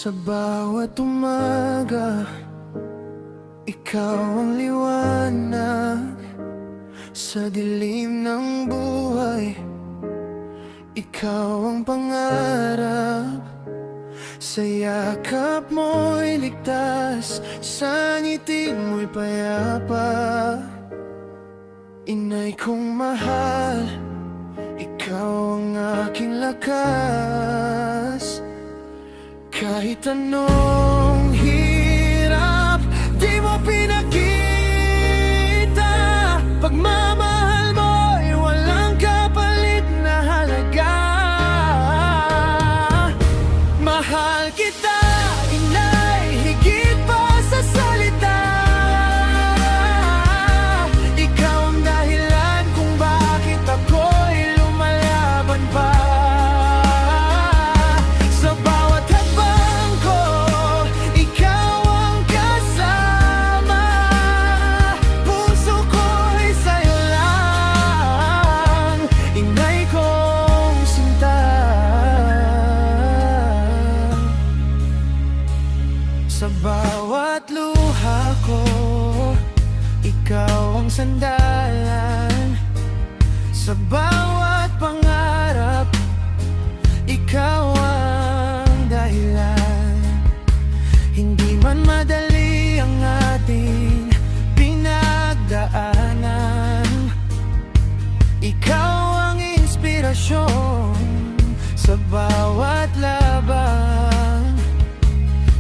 Sa bawat umaga, ikaw ang liwanag. Sa dilim ng buhay, ikaw ang pangarap. Sa yakap mo'y ligtas, sa ngiti mo'y payapa. Inay kong mahal, ikaw ang aking lakas. Kahit anong hirap, di mo pinakita. Pagmamahal mo'y walang kapalit na halaga. Mahal kita, inay, higit pa sa salita. Ikaw ang dahilan kung bakit ako'y lumalaban pa. Sa bawat hakbang ko, ikaw ang kasama. Puso ko'y sa'yo lang, inay kong sinta. Sa bawat luha ko, ikaw ang sandalan. Sa bawat pangarap, ikaw ang dahilan. Hindi man madali ang ating pinagdaanan, ikaw ang inspirasyon sa bawat laban.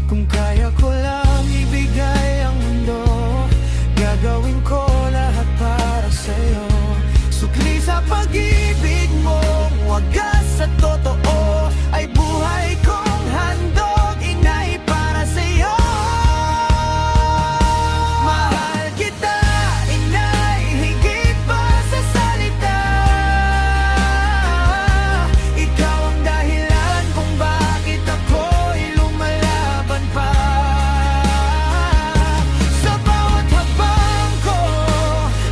Kung kaya ko lang ibigay ang mundo, gagawin ko lahat para sa'yo. Sukli sa pag-ibig mo, wagas sa totoo, ay buhay kong handog, inay, para sa'yo. Mahal kita, inay, higit pa sa salita. Ikaw ang dahilan kung bakit ako'y lumalaban pa. Sa bawat habang ko,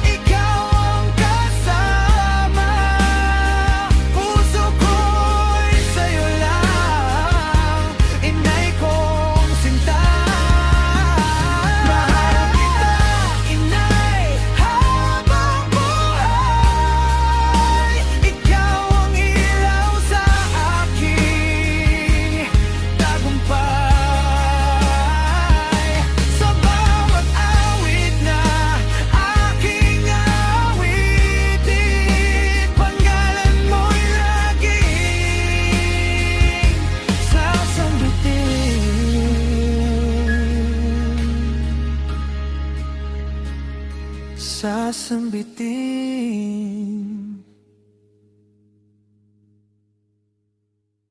ikaw ang kasama. Puso ko'y sa'yo lang, inay kong sinta. Mahal kita, inay, habang buhay. Ikaw ang ilaw sa aking tagumpay. Sa bawat awit na aking awitin, pangalan mo'y laging sasambitin.